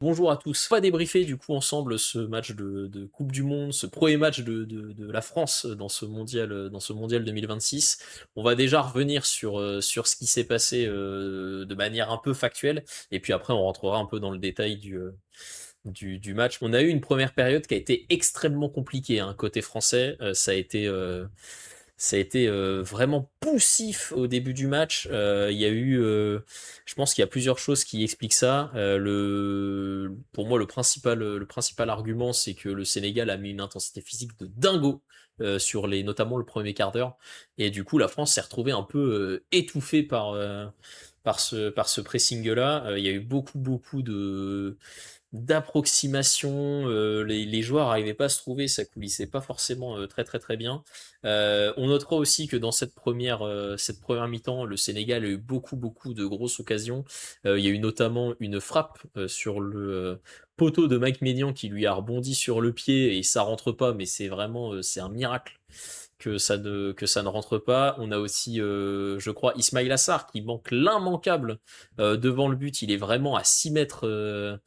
Bonjour à tous. On va débriefer du coup ensemble ce match de Coupe du Monde, ce premier match de la France dans ce mondial 2026. On va déjà revenir sur ce qui s'est passé de manière un peu factuelle, et puis après on rentrera un peu dans le détail du match. On a eu une première période qui a été extrêmement compliquée, hein, côté français. Ça a été vraiment poussif au début du match. Il y a eu, je pense qu'il y a plusieurs choses qui expliquent ça. Pour moi, le principal argument, c'est que le Sénégal a mis une intensité physique de dingo notamment le premier quart d'heure. Et du coup, la France s'est retrouvée un peu étouffée par ce pressing-là. Il y a eu beaucoup d'approximation, les joueurs n'arrivaient pas à se trouver, ça coulissait pas forcément très bien. On notera aussi que dans cette première mi-temps, le Sénégal a eu beaucoup de grosses occasions. Il y a eu notamment une frappe sur le poteau de Mike Maignan qui lui a rebondi sur le pied et ça rentre pas, mais c'est un miracle que ça ne rentre pas. On a aussi, je crois, Ismail Assar qui manque l'immanquable devant le but. Il est vraiment à 6 mètres.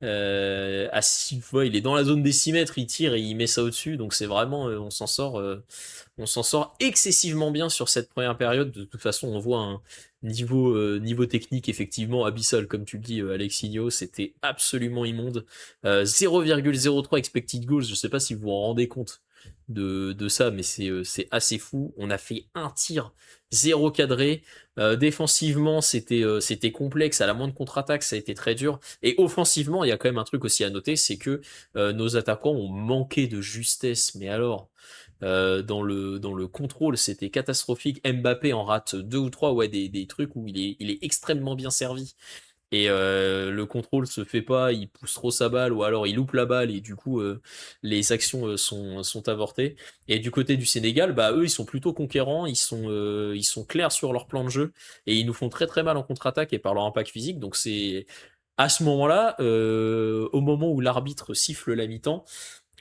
À 6 fois, il est dans la zone des 6 mètres, il tire et il met ça au-dessus. Donc c'est vraiment, on s'en sort excessivement bien sur cette première période. De toute façon, on voit un niveau technique effectivement abyssal, comme tu le dis, Alexinho. C'était absolument immonde. 0,03 expected goals. Je sais pas si vous vous rendez compte de ça, mais c'est assez fou. On a fait un tir, zéro cadré. Défensivement, c'était complexe. À la moindre contre-attaque, ça a été très dur. Et offensivement, il y a quand même un truc aussi à noter, c'est que nos attaquants ont manqué de justesse. Mais alors, dans le contrôle, c'était catastrophique. Mbappé en rate deux ou trois, ouais, des trucs où il est extrêmement bien servi. Et le contrôle se fait pas, il pousse trop sa balle, ou alors il loupe la balle, et du coup, les actions sont avortées. Et du côté du Sénégal, bah, eux, ils sont plutôt conquérants, ils sont clairs sur leur plan de jeu, et ils nous font très mal en contre-attaque et par leur impact physique. Donc c'est à ce moment-là, au moment où l'arbitre siffle la mi-temps,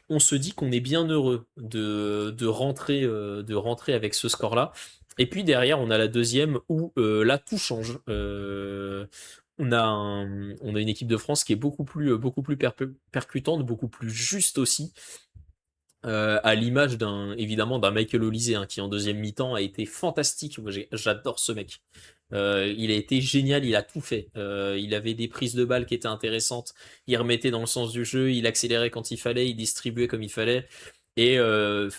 on se dit qu'on est bien heureux de rentrer avec ce score-là. Et puis derrière, on a la deuxième où là, tout change. On a une équipe de France qui est beaucoup plus percutante, beaucoup plus juste aussi, à l'image évidemment d'un Michael Olise, hein, qui en deuxième mi-temps a été fantastique. Moi, j'adore ce mec. Il a été génial, il a tout fait. Il avait des prises de balles qui étaient intéressantes. Il remettait dans le sens du jeu, il accélérait quand il fallait, il distribuait comme il fallait. Et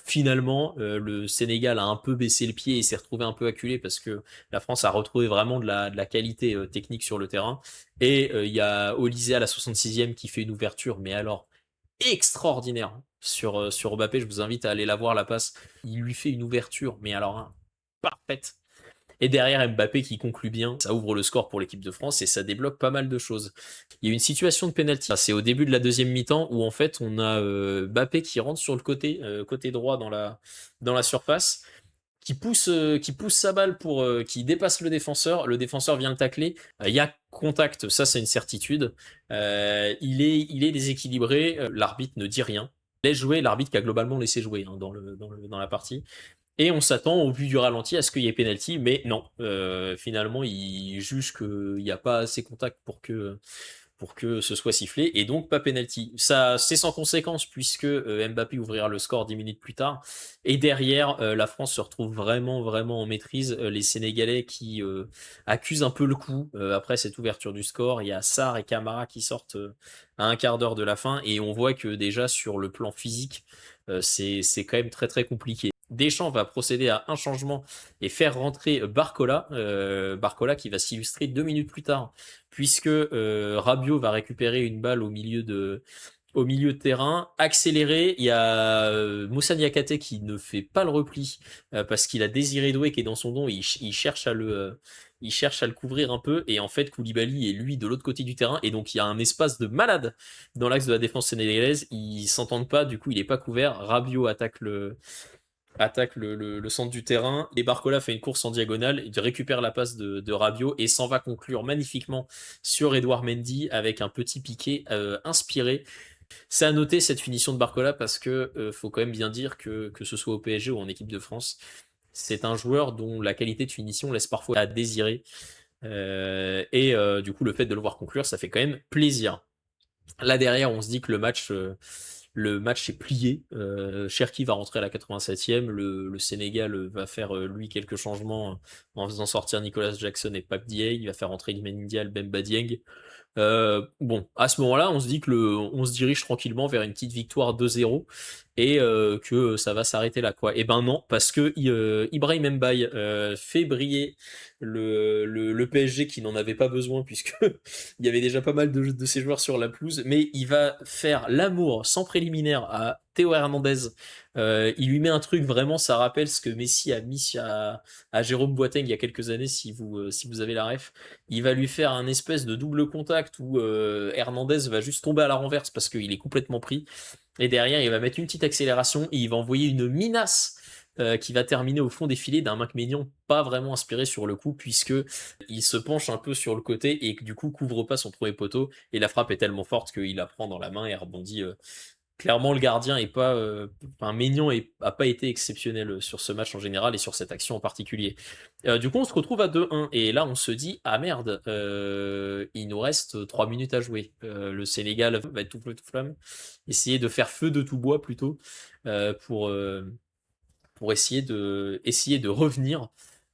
finalement, le Sénégal a un peu baissé le pied et s'est retrouvé un peu acculé parce que la France a retrouvé vraiment de la qualité technique sur le terrain. Et il y a Olise à la 66e qui fait une ouverture, mais alors extraordinaire, hein, sur Mbappé. Je vous invite à aller la voir, la passe. Il lui fait une ouverture, mais alors, hein, parfaite. Et derrière Mbappé qui conclut bien, ça ouvre le score pour l'équipe de France et ça débloque pas mal de choses. Il y a une situation de penalty. C'est au début de la deuxième mi-temps où en fait on a Mbappé qui rentre sur le côté droit dans la surface, qui pousse sa balle qui dépasse le défenseur. Le défenseur vient le tacler. Il y a contact, ça c'est une certitude. Il est déséquilibré. L'arbitre ne dit rien. Laisse jouer, l'arbitre qui a globalement laissé jouer, hein, dans la partie. Et on s'attend, au vu du ralenti, à ce qu'il y ait penalty, mais non. Finalement, il juge qu'il n'y a pas assez contact pour que ce soit sifflé, et donc pas penalty. Ça, c'est sans conséquence, puisque Mbappé ouvrira le score 10 minutes plus tard. Et derrière, la France se retrouve vraiment en maîtrise. Les Sénégalais qui accusent un peu le coup après cette ouverture du score. Il y a Sarr et Camara qui sortent à un quart d'heure de la fin, et on voit que déjà sur le plan physique, c'est quand même très compliqué. Deschamps va procéder à un changement et faire rentrer Barcola qui va s'illustrer 2 minutes plus tard, puisque Rabiot va récupérer une balle au milieu de terrain, accéléré. Il y a Moussa Niakhaté qui ne fait pas le repli parce qu'il a Désiré Doué qui est dans son dos. Il cherche à le couvrir un peu, et en fait Koulibaly est lui de l'autre côté du terrain, et donc il y a un espace de malade dans l'axe de la défense sénégalaise. Ils s'entendent pas, du coup il est pas couvert. Rabiot attaque le centre du terrain, et Barcola fait une course en diagonale, il récupère la passe de Rabiot et s'en va conclure magnifiquement sur Edouard Mendy avec un petit piqué inspiré. C'est à noter cette finition de Barcola parce que faut quand même bien dire que ce soit au PSG ou en équipe de France, c'est un joueur dont la qualité de finition laisse parfois à désirer. Et du coup, le fait de le voir conclure, ça fait quand même plaisir. Là derrière, on se dit que le match est plié. Cherki va rentrer à la 87e. Le Sénégal va faire lui quelques changements en faisant sortir Nicolas Jackson et Pape Dieye. Il va faire rentrer Iliman Ndiaye, Bemba Dieng. Bon, à ce moment-là, on se dit que on se dirige tranquillement vers une petite victoire 2-0 et que ça va s'arrêter là, quoi. Et ben non, parce que Ibrahim Mbaye fait briller le PSG qui n'en avait pas besoin puisque il y avait déjà pas mal de ses joueurs sur la pelouse, mais il va faire l'amour sans préliminaire à Théo Hernandez. Il lui met un truc vraiment, ça rappelle ce que Messi a mis à Jérôme Boateng il y a quelques années, si vous avez la ref. Il va lui faire un espèce de double contact où Hernandez va juste tomber à la renverse parce qu'il est complètement pris. Et derrière, il va mettre une petite accélération et il va envoyer une minace qui va terminer au fond des filets d'un Mac-Ménion pas vraiment inspiré sur le coup puisque il se penche un peu sur le côté et que du coup couvre pas son premier poteau et la frappe est tellement forte qu'il la prend dans la main et rebondit. Clairement, le gardien est pas, enfin, Maignan a pas été exceptionnel sur ce match en général et sur cette action en particulier. Du coup, on se retrouve à 2-1 et là, on se dit ah merde, il nous reste 3 minutes à jouer. Le Sénégal va être tout feu tout flamme, essayer de faire feu de tout bois plutôt euh, pour euh, pour essayer de revenir.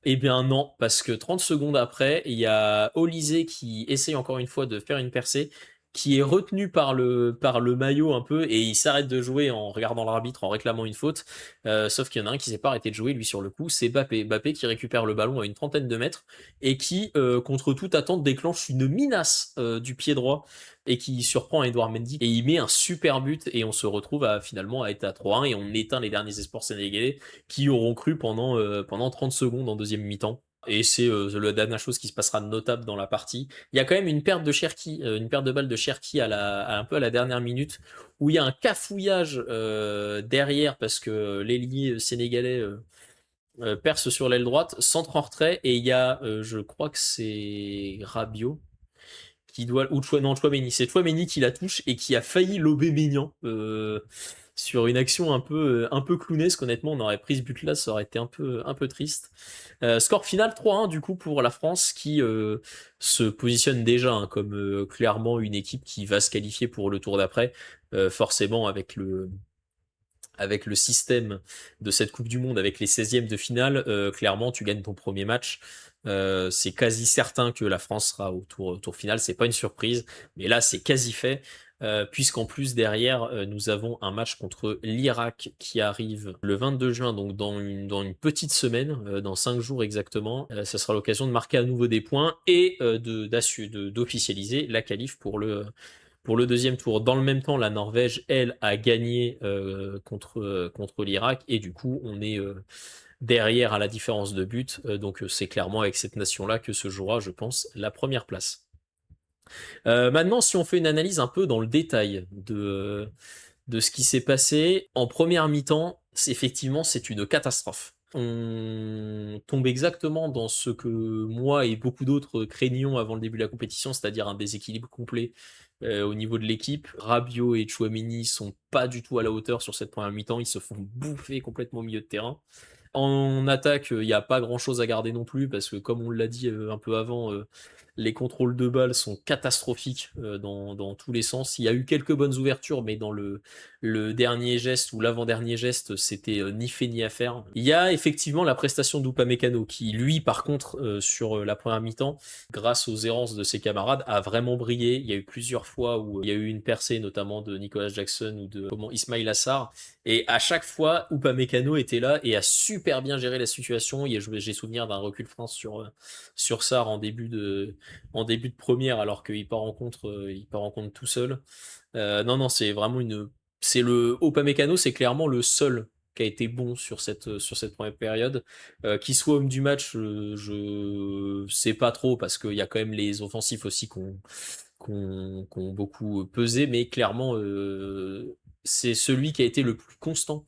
Eh bien non, parce que 30 secondes après, il y a Olysée qui essaye encore une fois de faire une percée, qui est retenu par le maillot un peu, et il s'arrête de jouer en regardant l'arbitre, en réclamant une faute. Sauf qu'il y en a un qui s'est pas arrêté de jouer, lui sur le coup, c'est Bappé. Bappé qui récupère le ballon à une trentaine de mètres, et qui, contre toute attente, déclenche une menace du pied droit et qui surprend Edouard Mendy et il met un super but et on se retrouve finalement à être à 3-1 et on éteint les derniers espoirs sénégalais qui auront cru pendant 30 secondes en deuxième mi-temps. Et c'est la dernière chose qui se passera de notable dans la partie. Il y a quand même une perte de Cherki, une perte de balle de Cherki un peu à la dernière minute, où il y a un cafouillage derrière parce que l'ailier sénégalais perce sur l'aile droite, centre en retrait, et il y a, je crois que c'est Rabiot, qui doit ou non Chouameni, c'est Chouameni qui la touche et qui a failli lober Maignan sur une action un peu clownesque. Honnêtement, on aurait pris ce but là, ça aurait été un peu triste. Score final 3-1 du coup pour la France qui se positionne déjà hein, comme clairement une équipe qui va se qualifier pour le tour d'après, forcément avec le système de cette Coupe du Monde, avec les 16e de finale, clairement, tu gagnes ton premier match. C'est quasi certain que la France sera au tour final. C'est pas une surprise, mais là, c'est quasi fait. Puisqu'en plus derrière nous avons un match contre l'Irak qui arrive le 22 juin, donc dans une petite semaine, dans 5 jours exactement. Ça sera l'occasion de marquer à nouveau des points et d'officialiser la qualif pour le deuxième tour. Dans le même temps, la Norvège, elle, a gagné contre l'Irak et du coup, on est derrière à la différence de but. Donc, c'est clairement avec cette nation-là que se jouera, je pense, la première place. Maintenant, si on fait une analyse un peu dans le détail de ce qui s'est passé en première mi-temps, effectivement, c'est une catastrophe. On tombe exactement dans ce que moi et beaucoup d'autres craignions avant le début de la compétition, c'est-à-dire un déséquilibre complet au niveau de l'équipe. Rabiot et Chouameni sont pas du tout à la hauteur sur cette première mi-temps, ils se font bouffer complètement au milieu de terrain. En attaque, il n'y a pas grand-chose à garder non plus, parce que comme on l'a dit un peu avant, les contrôles de balles sont catastrophiques dans tous les sens. Il y a eu quelques bonnes ouvertures, mais dans le dernier geste ou l'avant-dernier geste, c'était ni fait ni à faire. Il y a effectivement la prestation d'Upamecano, qui lui, par contre, sur la première mi-temps, grâce aux errances de ses camarades, a vraiment brillé. Il y a eu plusieurs fois où il y a eu une percée, notamment de Nicolas Jackson ou de Ismail Assar, et à chaque fois, Upamecano était là et a super bien géré la situation. J'ai souvenir d'un recul France sur Sarr en début de première, alors qu'il il part en contre tout seul. Non, non, c'est vraiment Upamecano, c'est clairement le seul qui a été bon sur cette première période. Qui soit homme du match, je sais pas trop, parce qu'il y a quand même les offensifs aussi qui ont beaucoup pesé, mais clairement, c'est celui qui a été le plus constant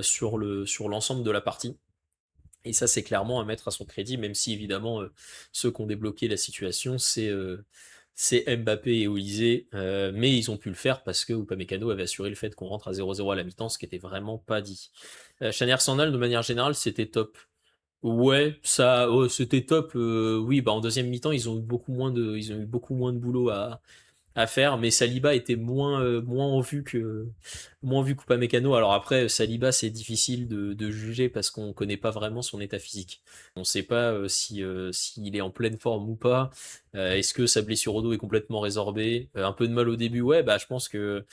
sur l'ensemble de la partie. Et ça, c'est clairement à mettre à son crédit, même si évidemment, ceux qui ont débloqué la situation, c'est Mbappé et Olysée, mais ils ont pu le faire parce que Upamecano avait assuré le fait qu'on rentre à 0-0 à la mi-temps, ce qui était vraiment pas dit. Chanière Sandal, de manière générale, c'était top. Ouais, ça, c'était top. Oui, bah en deuxième mi-temps, ils ont eu beaucoup moins de boulot à faire, mais Saliba était moins en vue qu'Upamecano. Alors après, Saliba, c'est difficile de juger parce qu'on connaît pas vraiment son état physique. On sait pas si s'il est en pleine forme ou pas. Est-ce que sa blessure au dos est complètement résorbée? Un peu de mal au début, ouais, bah je pense que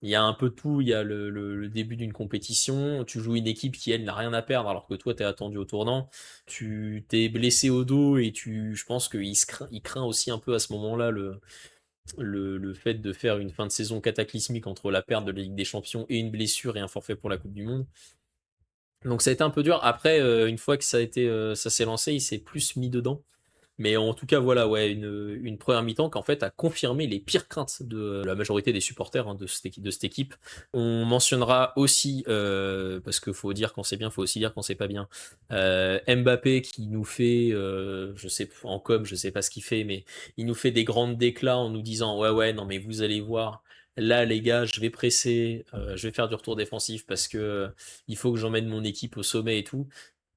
il y a un peu de tout. Il y a le début d'une compétition. Tu joues une équipe qui, elle, n'a rien à perdre, alors que toi, t'es attendu au tournant. Tu t'es blessé au dos et je pense il craint aussi un peu à ce moment-là le fait de faire une fin de saison cataclysmique entre la perte de la Ligue des Champions et une blessure et un forfait pour la Coupe du Monde. Donc ça a été un peu dur. Après, une fois que ça s'est lancé, il s'est plus mis dedans. Mais en tout cas, voilà, ouais, une première mi-temps qui en fait a confirmé les pires craintes de la majorité des supporters, hein, de cette équipe. On mentionnera aussi, parce qu'il faut dire quand c'est bien, faut aussi dire quand c'est pas bien, Mbappé qui nous fait, je sais en com, je sais pas ce qu'il fait, mais il nous fait des grandes déclats en nous disant ouais ouais non mais vous allez voir. Là, les gars, je vais presser, je vais faire du retour défensif parce que il faut que j'emmène mon équipe au sommet et tout.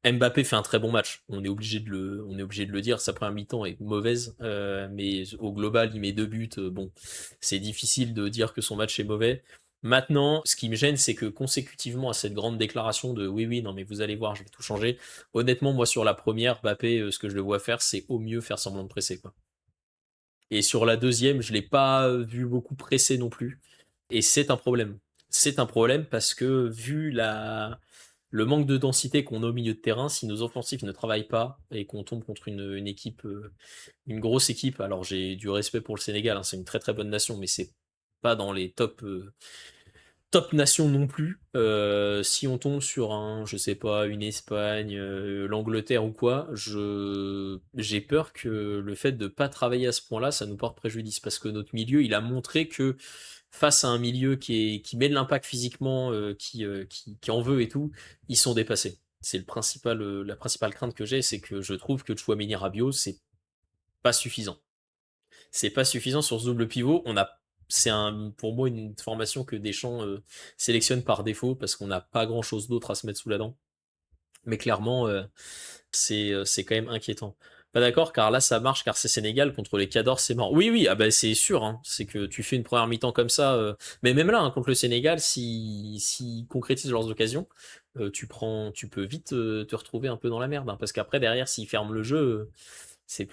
Mbappé fait un très bon match. On est obligé de le dire. Sa première mi-temps est mauvaise, mais au global, il met 2 buts. Bon, c'est difficile de dire que son match est mauvais. Maintenant, ce qui me gêne, c'est que consécutivement à cette grande déclaration de oui, oui, non, mais vous allez voir, je vais tout changer. Honnêtement, moi, sur la première, Mbappé, ce que je le vois faire, c'est au mieux faire semblant de presser, quoi. Et sur la deuxième, je l'ai pas vu beaucoup presser non plus. Et c'est un problème. C'est un problème parce que le manque de densité qu'on a au milieu de terrain, si nos offensifs ne travaillent pas et qu'on tombe contre une équipe, une grosse équipe, alors j'ai du respect pour le Sénégal, hein, c'est une très très bonne nation, mais c'est pas dans les top nations non plus. Si on tombe sur je sais pas, une Espagne, l'Angleterre ou quoi, j'ai peur que le fait de pas travailler à ce point-là, ça nous porte préjudice parce que notre milieu, il a montré que face à un milieu qui met de l'impact physiquement, qui en veut et tout, ils sont dépassés. C'est la principale crainte que j'ai, c'est que je trouve que Tchouaméni Rabiot, c'est pas suffisant. C'est pas suffisant sur ce double pivot. Pour moi une formation que Deschamps sélectionne par défaut parce qu'on n'a pas grand chose d'autre à se mettre sous la dent. Mais clairement, c'est quand même inquiétant. Pas d'accord, car là ça marche, car c'est Sénégal contre les Cadors, c'est mort. Oui, oui, ah bah c'est sûr, hein. C'est que tu fais une première mi-temps comme ça, mais même là, hein, contre le Sénégal, si concrétisent leurs occasions, tu peux vite te retrouver un peu dans la merde, hein, parce qu'après derrière, s'ils ferment le jeu, c'est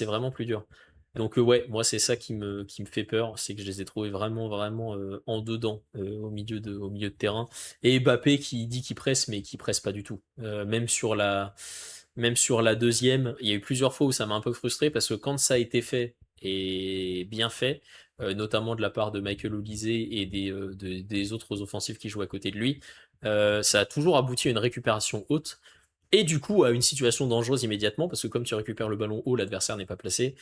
vraiment plus dur. Donc ouais, moi c'est ça qui me fait peur, c'est que je les ai trouvés vraiment vraiment en dedans au milieu de terrain. Et Mbappé qui dit qu'il presse, mais qui presse pas du tout. Même sur la deuxième, il y a eu plusieurs fois où ça m'a un peu frustré parce que quand ça a été fait et bien fait, notamment de la part de Michael Olise et des autres offensifs qui jouent à côté de lui, ça a toujours abouti à une récupération haute. Et du coup, à une situation dangereuse immédiatement, parce que comme tu récupères le ballon haut, l'adversaire n'est pas placé.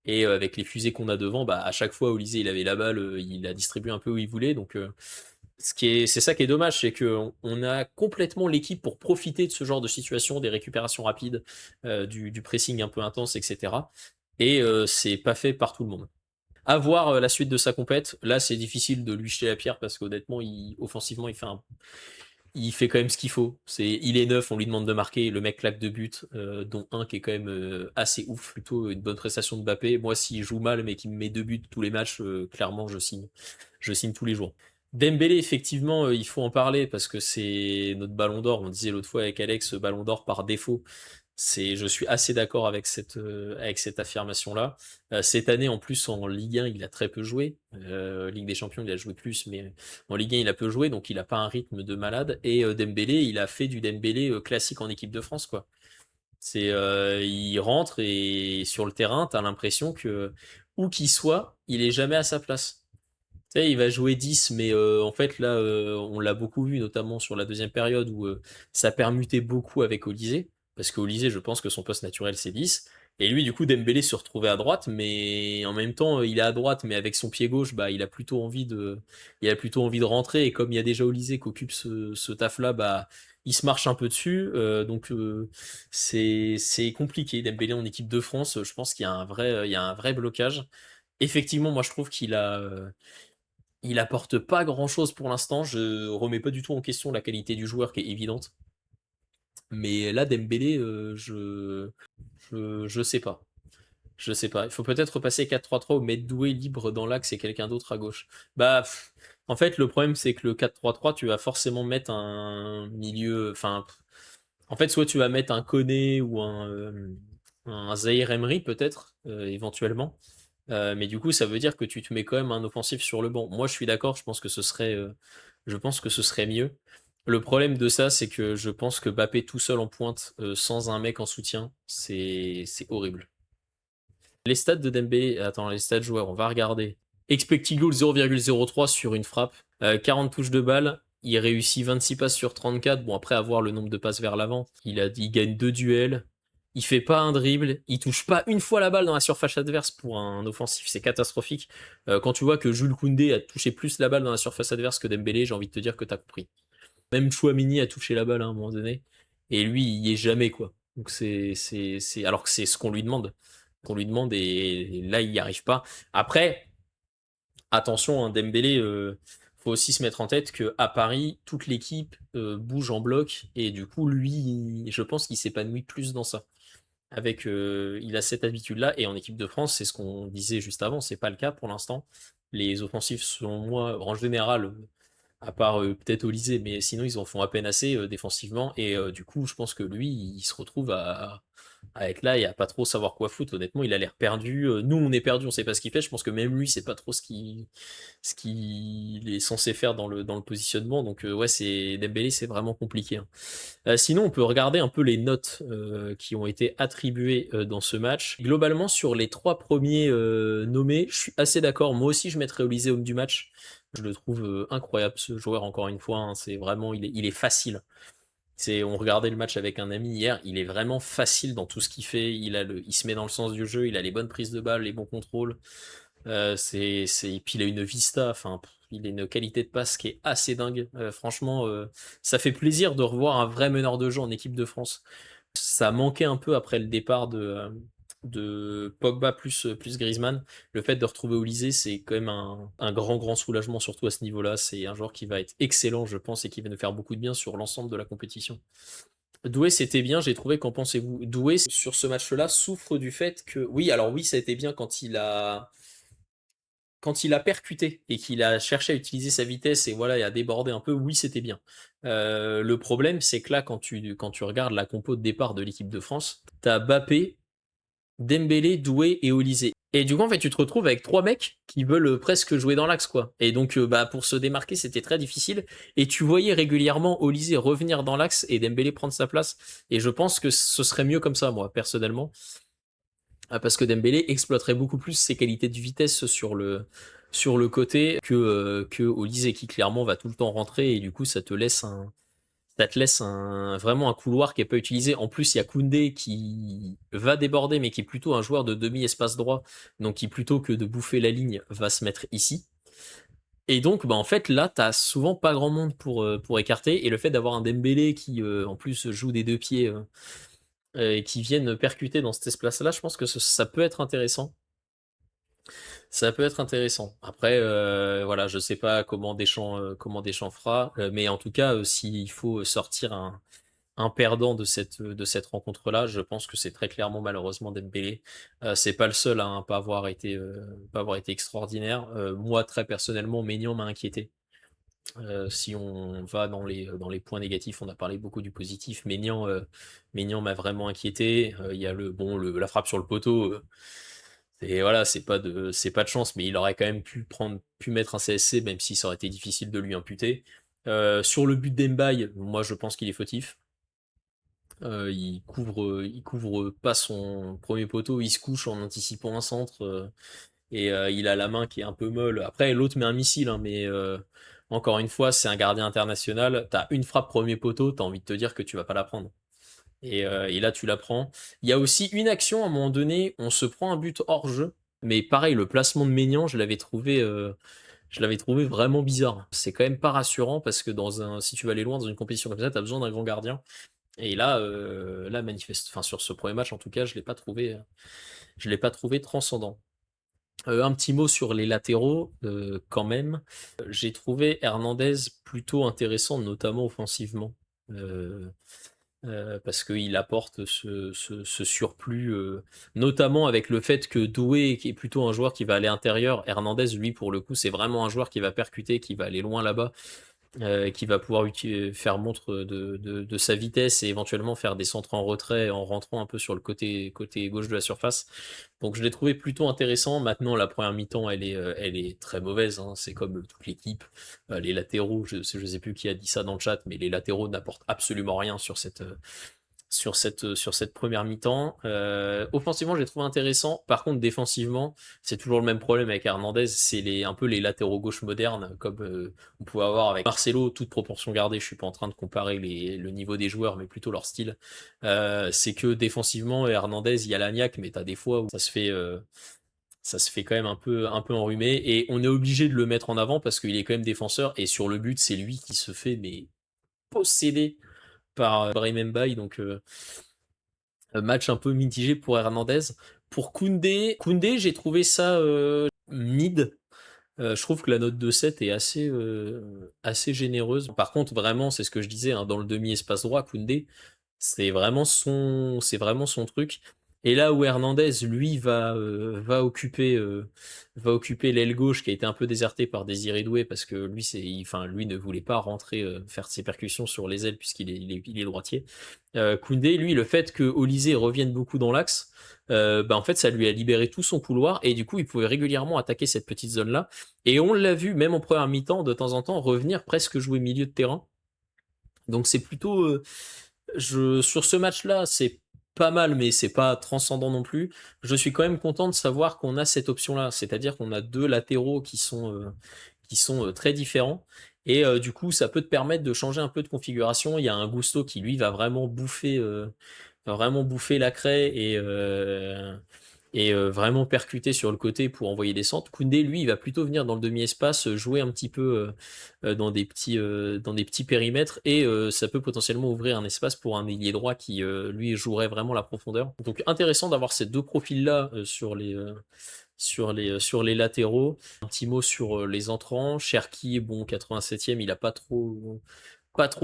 Et avec les fusées qu'on a devant, bah, à chaque fois, Olysée, il avait la balle, il la distribué un peu où il voulait. Donc, c'est ça qui est dommage, c'est qu'on a complètement l'équipe pour profiter de ce genre de situation, des récupérations rapides, du pressing un peu intense, etc. Et c'est pas fait par tout le monde. À voir la suite de sa compète. Là, c'est difficile de lui jeter la pierre parce qu'honnêtement, offensivement, il fait quand même ce qu'il faut. Il est neuf, on lui demande de marquer, le mec claque 2 buts, dont un qui est quand même assez ouf, plutôt une bonne prestation de Mbappé. Moi, s'il joue mal, mais qu'il me met 2 buts tous les matchs, clairement, je signe. Je signe tous les jours. Dembélé, effectivement, il faut en parler parce que c'est notre ballon d'or. On disait l'autre fois avec Alex, ballon d'or par défaut. Je suis assez d'accord avec cette affirmation-là. Cette année, en plus, en Ligue 1, il a très peu joué. Ligue des Champions, il a joué plus, mais en Ligue 1, il a peu joué, donc il n'a pas un rythme de malade. Et Dembélé, il a fait du Dembélé classique en équipe de France, quoi. Il rentre et sur le terrain, t'as l'impression que où qu'il soit, il est jamais à sa place. Tu sais, il va jouer 10, mais en fait, là, on l'a beaucoup vu, notamment sur la deuxième période où ça permutait beaucoup avec Olysée, parce qu'Olysée, je pense que son poste naturel, c'est 10. Et lui, du coup, Dembélé se retrouvait à droite, mais en même temps, il est à droite, mais avec son pied gauche, bah, il a plutôt envie de rentrer. Et comme il y a déjà Olysée qui occupe ce taf-là, bah, il se marche un peu dessus. Donc, c'est compliqué. Dembélé en équipe de France, je pense qu'il y a il y a un vrai blocage. Effectivement, moi, je trouve il apporte pas grand-chose pour l'instant. Je remets pas du tout en question la qualité du joueur qui est évidente. Mais là, Dembélé, je sais pas. Je sais pas. Il faut peut-être repasser 4-3-3 ou mettre Doué libre dans l'axe et quelqu'un d'autre à gauche. Bah, en fait, le problème, c'est que le 4-3-3, tu vas forcément mettre un milieu. Enfin, en fait, soit tu vas mettre un Koné ou un Zahir Emery, peut-être, éventuellement. Mais du coup, ça veut dire que tu te mets quand même un offensif sur le banc. Moi, je suis d'accord, je pense que ce serait mieux. Le problème de ça, c'est que je pense que Mbappé tout seul en pointe, sans un mec en soutien, c'est horrible. Les stats de Dembélé, attends, les stats joueurs, on va regarder. Expected goal 0,03 sur une frappe, 40 touches de balle, il réussit 26 passes sur 34. Bon, après avoir le nombre de passes vers l'avant, il gagne 2 duels, il fait pas un dribble, il touche pas une fois la balle dans la surface adverse pour un offensif, c'est catastrophique. Quand tu vois que Jules Koundé a touché plus la balle dans la surface adverse que Dembélé, j'ai envie de te dire que t'as compris. Même Chouamini a touché la balle à un moment donné, et lui, il y est jamais, quoi. Donc alors que c'est ce qu'on lui demande. Qu'on lui demande, et là, il n'y arrive pas. Après, attention, hein, Dembélé, faut aussi se mettre en tête que à Paris, toute l'équipe bouge en bloc, et du coup, lui, je pense qu'il s'épanouit plus dans ça. Il a cette habitude-là, et en équipe de France, c'est ce qu'on disait juste avant, c'est pas le cas pour l'instant. Les offensifs, selon moi, en général, à part peut-être Olysée, mais sinon ils en font à peine assez défensivement, et du coup je pense que lui il se retrouve à être là et à pas trop savoir quoi foutre. Honnêtement, il a l'air perdu. Nous on est perdu, on sait pas ce qu'il fait. Je pense que même lui sait pas trop ce qu'il est censé faire dans le positionnement. Donc ouais, c'est Dembélé, c'est vraiment compliqué, hein. Sinon, on peut regarder un peu les notes qui ont été attribuées dans ce match. Globalement, sur les 3 premiers nommés, je suis assez d'accord. Moi aussi, je mettrais Olysée homme du match. Je le trouve incroyable, ce joueur, encore une fois, hein. C'est vraiment, il est facile. On regardait le match avec un ami hier, il est vraiment facile dans tout ce qu'il fait. Il se met dans le sens du jeu, il a les bonnes prises de balle, les bons contrôles. Et puis il a une vista, enfin, il a une qualité de passe qui est assez dingue. Franchement, ça fait plaisir de revoir un vrai meneur de jeu en équipe de France. Ça manquait un peu après le départ de Pogba plus Griezmann. Le fait de retrouver Olysée, c'est quand même un grand soulagement, surtout à ce niveau-là. C'est un joueur qui va être excellent, je pense, et qui va nous faire beaucoup de bien sur l'ensemble de la compétition. Doué, c'était bien, j'ai trouvé, qu'en pensez-vous? Doué, sur ce match-là, souffre du fait que... Oui, alors oui, ça a été bien quand il a percuté et qu'il a cherché à utiliser sa vitesse et voilà, et à déborder un peu, oui, c'était bien. Le problème, c'est que là, quand tu regardes la compo de départ de l'équipe de France, t'as Mbappé, Dembélé, Doué et Olysée. Et du coup, en fait, tu te retrouves avec 3 mecs qui veulent presque jouer dans l'axe, quoi. Et donc, bah, pour se démarquer, c'était très difficile. Et tu voyais régulièrement Olysée revenir dans l'axe et Dembélé prendre sa place. Et je pense que ce serait mieux comme ça, moi, personnellement. Parce que Dembélé exploiterait beaucoup plus ses qualités de vitesse sur le côté que Olysée, qui clairement va tout le temps rentrer, et du coup ça te laisse vraiment un couloir qui est pas utilisé. En plus, il y a Koundé qui va déborder, mais qui est plutôt un joueur de demi-espace droit, donc qui, plutôt que de bouffer la ligne, va se mettre ici. Et donc, bah, en fait, là, t'as souvent pas grand monde pour écarter, et le fait d'avoir un Dembélé qui, en plus, joue des 2 pieds, et qui viennent percuter dans cet espace-là, je pense que ça peut être intéressant. Ça peut être intéressant. Après, voilà, je sais pas comment Deschamps fera, mais en tout cas, s'il faut sortir un perdant de cette rencontre-là, je pense que c'est très clairement, malheureusement, Dembélé. C'est pas le seul à pas avoir été extraordinaire. Moi, très personnellement, Maignan m'a inquiété. Si on va dans les points négatifs, on a parlé beaucoup du positif. Maignan m'a vraiment inquiété. Il y a la frappe sur le poteau. Et voilà, c'est pas de chance, mais il aurait quand même pu mettre un CSC, même si ça aurait été difficile de lui imputer. Sur le but d'Embaye, moi je pense qu'il est fautif. Il couvre pas son premier poteau, il se couche en anticipant un centre, et il a la main qui est un peu molle. Après, l'autre met un missile, hein, mais encore une fois, c'est un gardien international. T'as une frappe premier poteau, t'as envie de te dire que tu vas pas la prendre. Et là, tu la prends. Il y a aussi une action, à un moment donné, on se prend un but hors jeu. Mais pareil, le placement de Maignan, je l'avais trouvé vraiment bizarre. C'est quand même pas rassurant, parce que si tu vas aller loin dans une compétition comme ça, t'as besoin d'un grand gardien. Et là, enfin, sur ce premier match, en tout cas, je l'ai pas trouvé transcendant. Un petit mot sur les latéraux, quand même. J'ai trouvé Hernandez plutôt intéressant, notamment offensivement. Euh, parce qu'il apporte ce surplus, notamment avec le fait que Doué, qui est plutôt un joueur qui va aller intérieur, Hernandez, lui, pour le coup, c'est vraiment un joueur qui va percuter, qui va aller loin là-bas, qui va pouvoir faire montre de sa vitesse et éventuellement faire des centres en retrait en rentrant un peu sur le côté gauche de la surface. Donc je l'ai trouvé plutôt intéressant. Maintenant, la première mi-temps, elle est très mauvaise, hein. C'est comme toute l'équipe. Les latéraux, je sais plus qui a dit ça dans le chat, mais les latéraux n'apportent absolument rien sur cette première mi-temps. Offensivement, j'ai trouvé intéressant. Par contre, défensivement, c'est toujours le même problème avec Hernandez. C'est un peu les latéraux gauche modernes, comme on pouvait avoir avec Marcelo, toute proportion gardée. Je suis pas en train de comparer le niveau des joueurs, mais plutôt leur style. C'est que défensivement, Hernandez, il y a l'agnac, mais t'as des fois où ça se fait quand même un peu enrhumé. Et on est obligé de le mettre en avant parce qu'il est quand même défenseur. Et sur le but, c'est lui qui se fait mais posséder par Brahim Mbaye. Donc match un peu mitigé pour Hernandez. Pour Koundé, j'ai trouvé ça mid. Je trouve que la note de 7 est assez généreuse. Par contre, vraiment, c'est ce que je disais, hein, dans le demi-espace droit, Koundé, c'est vraiment son truc. Et là où Hernandez, lui, va occuper l'aile gauche qui a été un peu désertée par Désiré Doué parce que lui, enfin, lui ne voulait pas rentrer, faire ses percussions sur les ailes puisqu'il est droitier. Koundé, lui, le fait que Olysée revienne beaucoup dans l'axe, en fait, ça lui a libéré tout son couloir et du coup, il pouvait régulièrement attaquer cette petite zone-là. Et on l'a vu, même en première mi-temps, de temps en temps, revenir presque jouer milieu de terrain. Donc c'est plutôt, sur ce match-là, c'est pas mal, mais c'est pas transcendant non plus. Je suis quand même content de savoir qu'on a cette option-là, c'est-à-dire qu'on a deux latéraux qui sont très différents. Et du coup, ça peut te permettre de changer un peu de configuration. Il y a un Gusto qui, lui, va vraiment bouffer la craie et vraiment percuter sur le côté pour envoyer des centres. Koundé, lui, il va plutôt venir dans le demi-espace, jouer un petit peu dans des petits périmètres et ça peut potentiellement ouvrir un espace pour un ailier droit qui, lui, jouerait vraiment la profondeur. Donc intéressant d'avoir ces deux profils-là sur les latéraux. Un petit mot sur les entrants. Cherki, bon, 87e, il a pas trop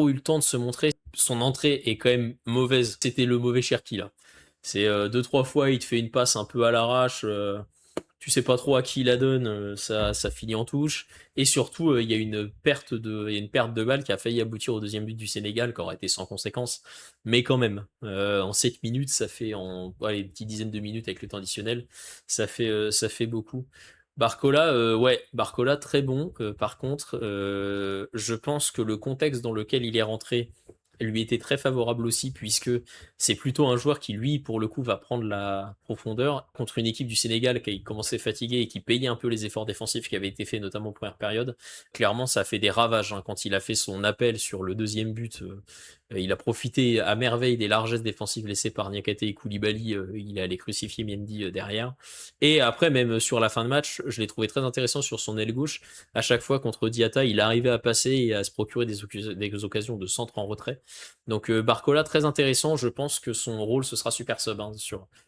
eu le temps de se montrer. Son entrée est quand même mauvaise. C'était le mauvais Cherki là. C'est deux, trois fois, il te fait une passe un peu à l'arrache. Tu sais pas trop à qui il la donne, ça finit en touche. Et surtout, il y a une perte de balle qui a failli aboutir au deuxième but du Sénégal, qui aurait été sans conséquence. Mais quand même, en 7 minutes, ça fait une petite dizaine de minutes avec le temps additionnel, ça fait beaucoup. Barcola, ouais, Barcola très bon. Par contre, je pense que le contexte dans lequel il est rentré lui était très favorable aussi, puisque c'est plutôt un joueur qui, lui, pour le coup, va prendre la profondeur contre une équipe du Sénégal qui commençait fatiguée et qui payait un peu les efforts défensifs qui avaient été faits, notamment en première période. Clairement, ça a fait des ravages, hein. Quand il a fait son appel sur le deuxième but, il a profité à merveille des largesses défensives laissées par Niakate et Koulibaly. Il est allé crucifier Mendy derrière. Et après, même sur la fin de match, je l'ai trouvé très intéressant sur son aile gauche. À chaque fois contre Diatta, il arrivait à passer et à se procurer des occasions de centre en retrait. Donc Barcola, très intéressant. Je pense que son rôle, ce sera super sub, hein,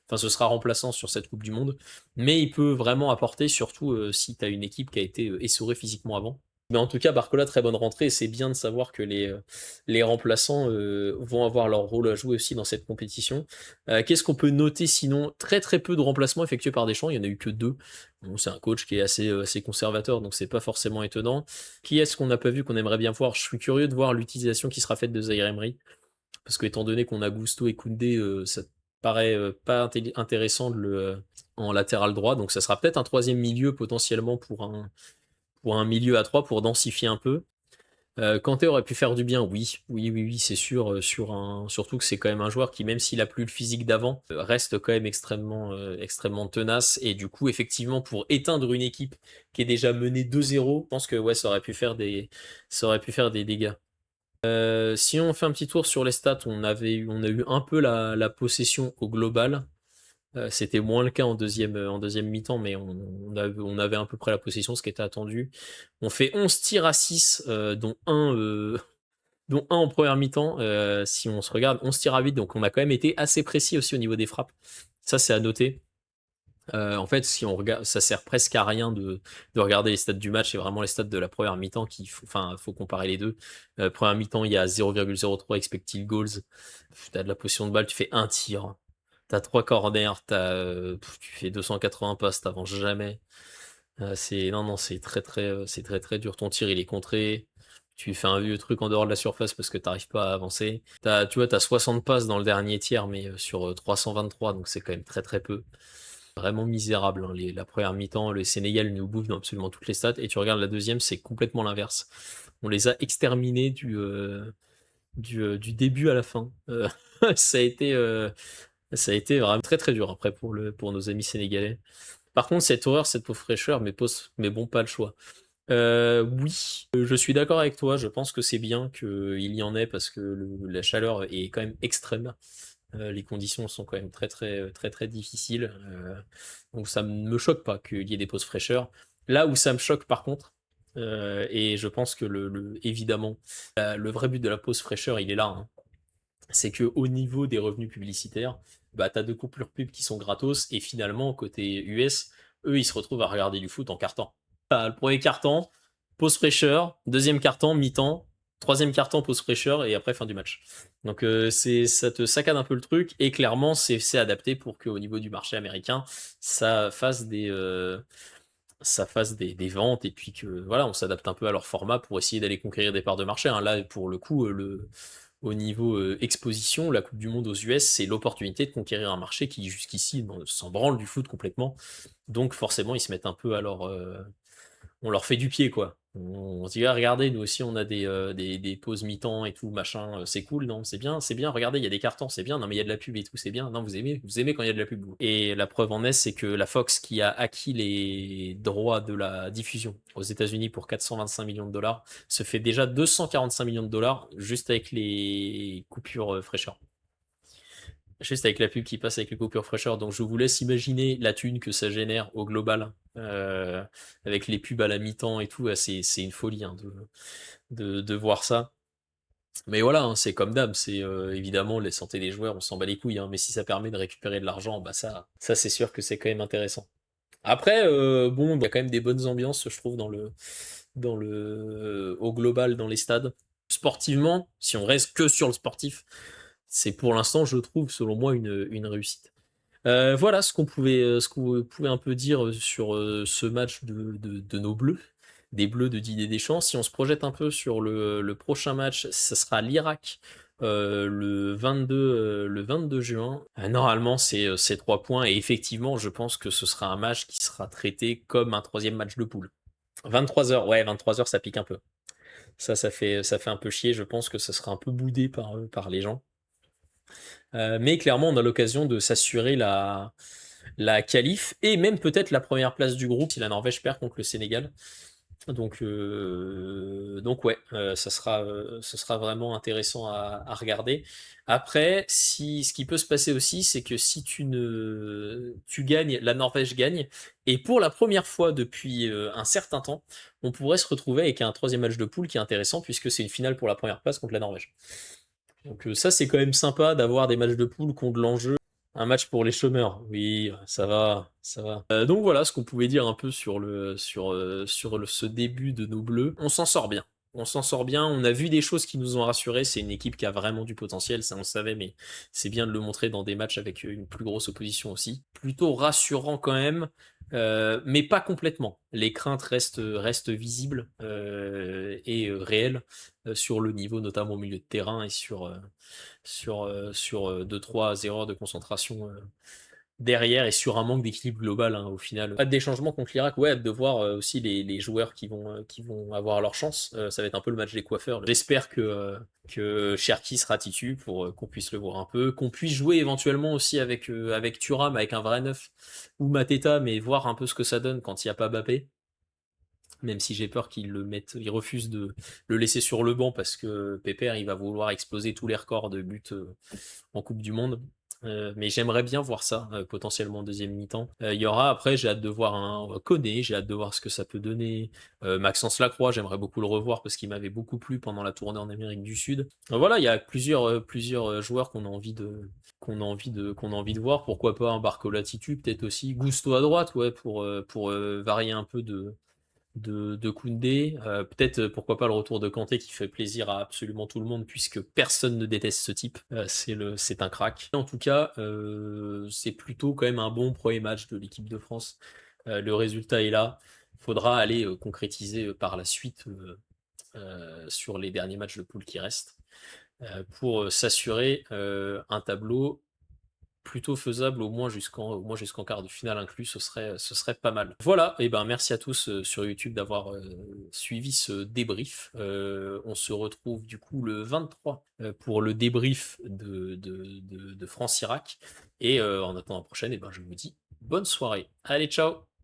enfin, ce sera remplaçant sur cette Coupe du Monde. Mais il peut vraiment apporter, surtout si tu as une équipe qui a été essorée physiquement avant. Mais en tout cas, Barcola, très bonne rentrée. Et c'est bien de savoir que les remplaçants vont avoir leur rôle à jouer aussi dans cette compétition. Qu'est-ce qu'on peut noter sinon? Très très peu de remplacements effectués par Deschamps. Il n'y en a eu que deux. Bon, c'est un coach qui est assez conservateur, donc c'est pas forcément étonnant. Qui est-ce qu'on n'a pas vu qu'on aimerait bien voir? Je suis curieux de voir l'utilisation qui sera faite de Zaïre Emery. Parce que étant donné qu'on a Gusto et Koundé, ça paraît pas intéressant en latéral droit. Donc ça sera peut-être un troisième milieu potentiellement pour un milieu à 3 pour densifier un peu. Kanté aurait pu faire du bien, oui, oui, oui, oui, c'est sûr. Surtout que c'est quand même un joueur qui, même s'il a plus le physique d'avant, reste quand même extrêmement tenace. Et du coup, effectivement, pour éteindre une équipe qui est déjà menée 2-0, je pense que ouais, ça aurait pu faire des dégâts. Si on fait un petit tour sur les stats, on a eu un peu la possession au global. C'était moins le cas en deuxième mi-temps, mais on avait à peu près la possession, ce qui était attendu. On fait 11 tirs à 6, dont un en première mi-temps. Si on se regarde, 11 tirs à 8, donc on a quand même été assez précis aussi au niveau des frappes. Ça, c'est à noter. En fait, si on regarde, ça sert presque à rien de regarder les stats du match, c'est vraiment les stats de la première mi-temps enfin, faut comparer les deux. Première mi-temps, il y a 0,03 expected goals. T'as de la possession de balle, tu fais un tir. T'as 3 corners, tu fais 280 passes, t'avances jamais. Non, c'est très très dur. Ton tir, il est contré. Tu fais un vieux truc en dehors de la surface parce que t'arrives pas à avancer. Tu vois, t'as 60 passes dans le dernier tiers, mais sur 323, donc c'est quand même très très peu. Vraiment misérable, hein. La première mi-temps, le Sénégal nous bouffe dans absolument toutes les stats, et tu regardes la deuxième, c'est complètement l'inverse. On les a exterminés du début à la fin. Ça a été, euh, Ça a été vraiment très très dur après pour nos amis sénégalais. Par contre, cette horreur, cette pauvre fraîcheur, mais bon, pas le choix. Oui, je suis d'accord avec toi. Je pense que c'est bien qu'il y en ait parce que la chaleur est quand même extrême. Les conditions sont quand même très très très très difficiles. Donc ça ne me choque pas qu'il y ait des pauses fraîcheur. Là où ça me choque par contre, et je pense que évidemment, le vrai but de la pause fraîcheur, il est là, hein. C'est que au niveau des revenus publicitaires, bah t'as deux coupures pub qui sont gratos, et finalement côté US, eux ils se retrouvent à regarder du foot en quart-temps. T'as le premier quart-temps, pause fraîcheur, deuxième quart-temps, mi-temps, troisième quart-temps, pause fraîcheur, et après fin du match. Donc ça te saccade un peu le truc, et clairement c'est adapté pour qu'au niveau du marché américain, ça fasse des ventes, et puis que voilà, on s'adapte un peu à leur format pour essayer d'aller conquérir des parts de marché, hein. Là, pour le coup, au niveau exposition, la Coupe du Monde aux US, c'est l'opportunité de conquérir un marché qui jusqu'ici s'en branle du foot complètement. Donc forcément, ils se mettent un peu à on leur fait du pied, quoi. On se dit, ah, regardez, nous aussi, on a des pauses mi-temps et tout, machin, c'est cool, non, c'est bien, regardez, il y a des cartons, c'est bien, non, mais il y a de la pub et tout, c'est bien, non, vous aimez quand il y a de la pub, vous. Et la preuve en est, c'est que la Fox, qui a acquis les droits de la diffusion aux États-Unis pour 425 millions de dollars, se fait déjà 245 millions de dollars juste avec les coupures fraîcheur. Juste avec la pub qui passe avec les coupures fraîcheur. Donc je vous laisse imaginer la thune que ça génère au global, avec les pubs à la mi-temps et tout. C'est une folie, hein, de voir ça. Mais voilà, hein, c'est comme d'hab, c'est évidemment les santé des joueurs, on s'en bat les couilles, hein, mais si ça permet de récupérer de l'argent, bah ça c'est sûr que c'est quand même intéressant. Après, bon, il y a quand même des bonnes ambiances, je trouve, au global, dans les stades. Sportivement, si on reste que sur le sportif, c'est pour l'instant, je trouve, selon moi, une réussite. Voilà ce qu'on pouvait un peu dire sur ce match de nos Bleus, des Bleus de Didier Deschamps. Si on se projette un peu sur le prochain match, ce sera l'Irak, le 22 juin. Normalement, c'est 3 points, et effectivement, je pense que ce sera un match qui sera traité comme un troisième match de poule. 23h, ouais, 23h, ça pique un peu. Ça fait un peu chier, je pense que ça sera un peu boudé par les gens. Mais clairement, on a l'occasion de s'assurer la qualif, et même peut-être la première place du groupe si la Norvège perd contre le Sénégal. Donc ouais, ce sera vraiment intéressant à regarder. Après, ce qui peut se passer aussi, c'est que si tu gagnes, la Norvège gagne, et pour la première fois depuis un certain temps, on pourrait se retrouver avec un troisième match de poule qui est intéressant, puisque c'est une finale pour la première place contre la Norvège. Donc ça, c'est quand même sympa d'avoir des matchs de poule qui ont de l'enjeu. Un match pour les chômeurs, oui, ça va, ça va. Donc voilà ce qu'on pouvait dire un peu ce début de nos Bleus. On s'en sort bien. On s'en sort bien, on a vu des choses qui nous ont rassurés, c'est une équipe qui a vraiment du potentiel, ça on le savait, mais c'est bien de le montrer dans des matchs avec une plus grosse opposition aussi. Plutôt rassurant quand même, mais pas complètement. Les craintes restent visibles et réelles sur le niveau, notamment au milieu de terrain, et sur 2-3 erreurs de concentration derrière, et sur un manque d'équilibre global, hein, au final. Hâte des changements contre l'Irak, ouais, hâte de voir aussi les joueurs qui vont avoir leur chance. Ça va être un peu le match des coiffeurs. J'espère que Cherki sera titu pour qu'on puisse le voir un peu, qu'on puisse jouer éventuellement aussi avec Thuram, avec un vrai neuf, ou Mateta, mais voir un peu ce que ça donne quand il n'y a pas Mbappé. Même si j'ai peur il refuse de le laisser sur le banc parce que Pépère, il va vouloir exploser tous les records de buts en Coupe du Monde. Mais j'aimerais bien voir ça, potentiellement en deuxième mi-temps. Il y aura après, j'ai hâte de voir un Koné, j'ai hâte de voir ce que ça peut donner. Maxence Lacroix, j'aimerais beaucoup le revoir parce qu'il m'avait beaucoup plu pendant la tournée en Amérique du Sud. Voilà, il y a plusieurs joueurs qu'on a envie de voir. Pourquoi pas un Barcola Titu, peut-être aussi. Gusto à droite, ouais, pour varier un peu de Koundé. Peut-être, pourquoi pas le retour de Kanté qui fait plaisir à absolument tout le monde puisque personne ne déteste ce type. C'est un crack. En tout cas, c'est plutôt quand même un bon premier match de l'équipe de France. Le résultat est là. Il faudra aller concrétiser par la suite sur les derniers matchs de poule qui restent pour s'assurer un tableau plutôt faisable au moins jusqu'en quart de finale inclus, ce serait pas mal. Voilà, et ben merci à tous sur YouTube d'avoir suivi ce débrief. On se retrouve du coup le 23 pour le débrief de France-Irak. Et en attendant la prochaine, et ben je vous dis bonne soirée. Allez, ciao!